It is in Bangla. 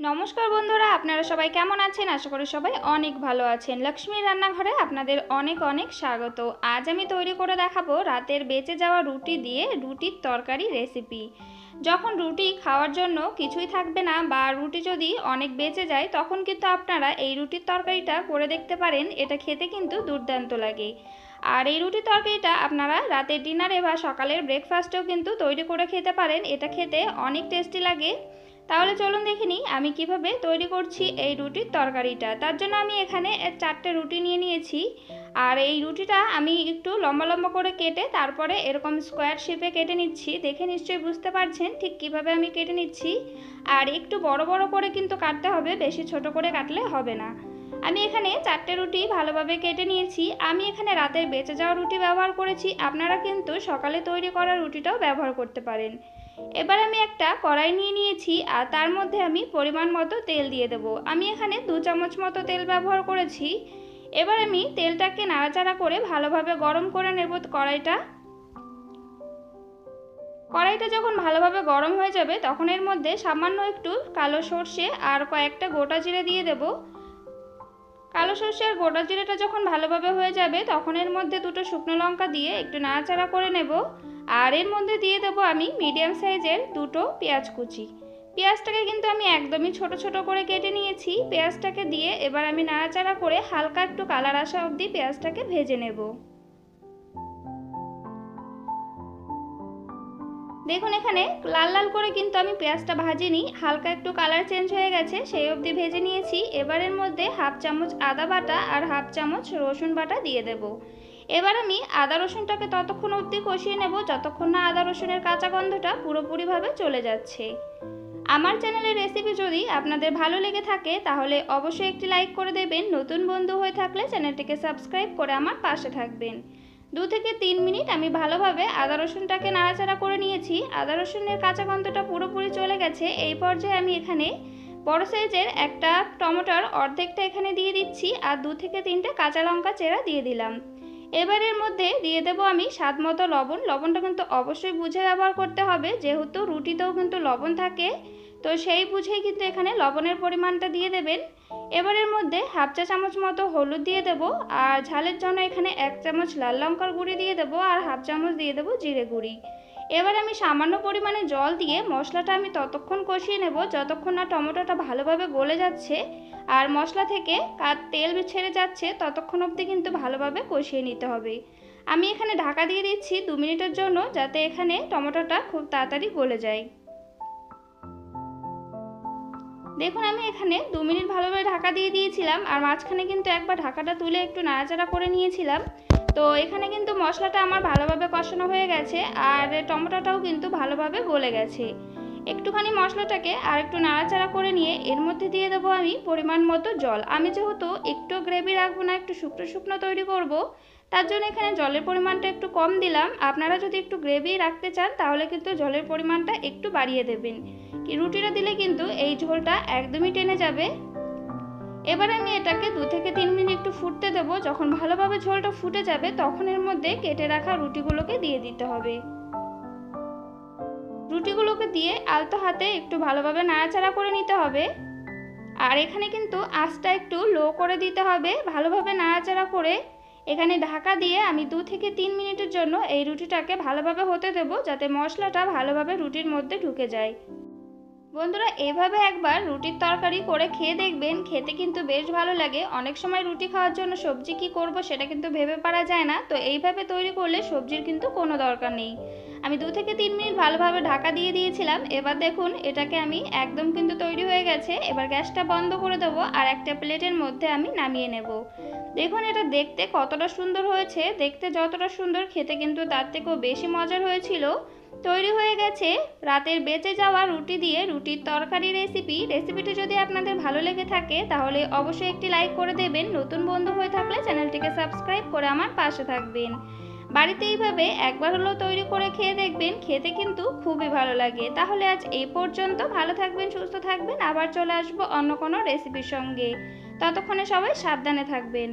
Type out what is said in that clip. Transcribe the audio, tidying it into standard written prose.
নমস্কার বন্ধুরা, আপনারা সবাই কেমন আছেন? আশা করি সবাই অনেক ভালো আছেন। লক্ষ্মীর রান্নাঘরে আপনাদের অনেক অনেক স্বাগত। আজ আমি তৈরি করে দেখাবো রাতের বেঁচে যাওয়া রুটি দিয়ে রুটির তরকারি রেসিপি। যখন রুটি খাওয়ার জন্য কিছুই থাকবে না বা রুটি যদি অনেক বেঁচে যায়, তখন কিন্তু আপনারা এই রুটির তরকারিটা করে দেখতে পারেন। এটা খেতে কিন্তু দুর্দান্ত লাগে। আর এই রুটির তরকারিটা আপনারা রাতের ডিনারে বা সকালের ব্রেকফাস্টেও কিন্তু তৈরি করে খেতে পারেন। এটা খেতে অনেক টেস্টি লাগে। তাহলে চলুন দেখে নিই আমি কিভাবে তৈরি করছি এই রুটির তরকারিটা। তার জন্য আমি এখানে 4টে রুটি নিয়ে নিয়েছি। আর এই রুটিটা আমি একটু লম্বা লম্বা করে কেটে তারপরে এরকম স্কোয়ার শেপে কেটে নিচ্ছি। দেখে নিশ্চয়ই বুঝতে পারছেন ঠিক কিভাবে আমি কেটে নিচ্ছি। আর একটু বড় বড় করে কিন্তু কাটতে হবে, বেশি ছোট করে কাটলে হবে না। আমি এখানে 4টে রুটি ভালোভাবে কেটে নিয়েছি। আমি এখানে রাতের বেঁচে যাওয়া রুটি ব্যবহার করেছি। আপনারা কিন্তু সকালে তৈরি করা রুটিটাও ব্যবহার করতে পারেন। এবার আমি একটা কড়াই নিয়ে নিয়েছি আর তার মধ্যে আমি পরিমাণ মতো তেল দিয়ে দেব। আমি এখানে 2 চামচ মতো তেল ব্যবহার করেছি। এবার আমি তেলটাকে নাড়াচাড়া করে ভালোভাবে গরম করে নেব কড়াইটা। কড়াইটা যখন ভালোভাবে গরম হয়ে যাবে তখন এর মধ্যে সামান্য একটু কালো সর্ষে আর কয়েকটা গোটা জিরে দিয়ে দেব। কালো সর্ষে আর গোটা জিরেটা যখন ভালোভাবে হয়ে যাবে তখন এর মধ্যে 2টো শুকনো লঙ্কা দিয়ে একটু নাড়াচাড়া করে নেব। আর এর মধ্যে দিয়ে দেব আমি মিডিয়াম সাইজের 2টো পেঁয়াজ কুচি। পেঁয়াজটাকে কিন্তু আমি একদমই ছোট ছোট করে কেটে নিয়েছি। পেঁয়াজটাকে দিয়ে এবার আমি নাড়াচাড়া করে হালকা একটু কালার আসা অবধি পেঁয়াজটাকে ভেজে নেব। দেখুন এখানে লাল লাল করে কিন্তু আমি পেঁয়াজটা ভাজিনি, হালকা একটু কালার চেঞ্জ হয়ে গেছে সেই অবধি ভেজে নিয়েছি। এবারের মধ্যে হাফ চামচ আদা বাটা আর হাফ চামচ রসুন বাটা দিয়ে দেব। এবার আমি আদা রসুনটাকে ততক্ষণ অবধি কষিয়ে নেব যতক্ষণ না আদা রসুনের কাঁচা গন্ধটা পুরোপুরিভাবে চলে যাচ্ছে। আমার চ্যানেলের রেসিপি যদি আপনাদের ভালো লেগে থাকে তাহলে অবশ্যই একটি লাইক করে দেবেন। নতুন বন্ধু হয়ে থাকলে চ্যানেলটিকে সাবস্ক্রাইব করে আমার পাশে থাকবেন। 2 থেকে 3 মিনিট আমি ভালোভাবে আদা রসুনটাকে নাড়াচাড়া করে নিয়েছি। আদা রসুনের কাঁচা গন্ধটা পুরোপুরি চলে গেছে। এই পর্যায়ে আমি এখানে বড় সাইজের একটা টমেটোর অর্ধেকটা এখানে দিয়ে দিচ্ছি আর 2 থেকে 3টে কাঁচা লঙ্কা চেরা দিয়ে দিলাম। এবার এর মধ্যে দিয়ে দেব আমি স্বাদ মতো লবণ। লবণটা কিন্তু অবশ্যই বুঝে ব্যবহার করতে হবে, যেহেতু রুটিতেও কিন্তু লবণ থাকে, তো সেই বুঝেই কিন্তু এখানে লবণের পরিমাণটা দিয়ে দেবেন। এবার এর মধ্যে হাফ চা চামচ মতো হলুদ দিয়ে দেব আর ঝালের জন্য এখানে 1 চামচ লাল লঙ্কার গুঁড়ি দিয়ে দেব আর হাফ চামচ দিয়ে দেব জিরে গুঁড়ি। এবার আমি সামান্য পরিমাণে জল দিয়ে মশলাটা আমি ততক্ষণ কষিয়ে নেব যতক্ষণ না টমেটোটা ভালোভাবে গলে যাচ্ছে আর মশলা থেকে তেল ছেড়ে যাচ্ছে, ততক্ষণ অবধি কিন্তু ভালোভাবে কষিয়ে নিতে হবে। আমি এখানে ঢাকা দিয়ে দিচ্ছি 2 মিনিটের জন্য, যাতে এখানে টমেটোটা খুব তাড়াতাড়ি গলে যায়। দেখুন আমি এখানে 2 মিনিট ভালোভাবে ঢাকা দিয়ে দিয়েছিলাম আর মাঝখানে কিন্তু একবার ঢাকাটা তুলে একটু নাড়াচাড়া করে নিয়েছিলাম। তো এখানে কিন্তু মশলাটা আমার ভালোভাবে কষানো হয়ে গেছে আর টমেটোটাও কিন্তু ভালোভাবে গলে গেছে। একটুখানি মশলাটাকে আর একটু নাড়াচাড়া করে নিয়ে এর মধ্যে দিয়ে দেবো আমি পরিমাণ মতো জল। আমি যেহেতু একটু গ্রেভি রাখবো না, একটু শুকনো শুকনো তৈরি করব, তার জন্য এখানে জলের পরিমাণটা একটু কম দিলাম। আপনারা যদি একটু গ্রেভি রাখতে চান তাহলে কিন্তু জলের পরিমাণটা একটু বাড়িয়ে দেবেন। রুটিটা দিলে কিন্তু এই ঝোলটা একদমই টেনে যাবে। এবার আমি এটাকে 2 থেকে 3 মিনিট একটু ফুটতে দেবো। যখন ভালোভাবে ঝোলটা ফুটে যাবে তখন এর মধ্যে কেটে রাখা রুটিগুলোকে দিয়ে দিতে হবে। রুটিগুলোকে দিয়ে আলতো হাতে একটু ভালোভাবে নাড়াচাড়া করে নিতে হবে। আর এখানে কিন্তু আঁচটা একটু লো করে দিতে হবে। ভালোভাবে নাড়াচাড়া করে এখানে ঢাকা দিয়ে আমি 2 থেকে 3 মিনিটের জন্য এই রুটিটাকে ভালোভাবে হতে দেবো, যাতে মশলাটা ভালোভাবে রুটির মধ্যে ঢুকে যায়। বন্ধুরা এইভাবে একবার রুটির তরকারি করে খেয়ে দেখবেন, খেতে কিন্তু বেশ ভালো লাগে। অনেক সময় রুটি খাওয়ার জন্য সবজি কি করব সেটা কিন্তু ভেবে পারা যায় না, তো এইভাবে তৈরি করলে সবজির কিন্তু কোনো দরকার নেই। আমি 2 থেকে 3 মিনিট ভালোভাবে ঢাকা দিয়ে দিয়েছিলাম। এবার দেখুন এটাকে আমি একদম কিন্তু তৈরি হয়ে গেছে। এবার গ্যাসটা বন্ধ করে দেবো আর একটা প্লেটের মধ্যে আমি নামিয়ে নেব। দেখুন এটা দেখতে কতটা সুন্দর হয়েছে, দেখতে যতটা সুন্দর খেতে কিন্তু তার থেকেও বেশি মজার হয়েছিল। তৈরি হয়ে গেছে রাতের বেঁচে যাওয়া রুটি দিয়ে রুটির তরকারি রেসিপিটি যদি আপনাদের ভালো লেগে থাকে তাহলে অবশ্যই একটি লাইক করে দেবেন। নতুন বন্ধু হয়ে থাকলে চ্যানেলটিকে সাবস্ক্রাইব করে আমার পাশে থাকবেন। বাড়িতে এইভাবে একবার হলেও তৈরি করে খেয়ে দেখবেন, খেতে কিন্তু খুবই ভালো লাগে। তাহলে আজ এই পর্যন্ত। ভালো থাকবেন, সুস্থ থাকবেন, আবার চলে আসবো অন্য কোনো রেসিপির সঙ্গে। ততক্ষণে সবাই সাবধানে থাকবেন।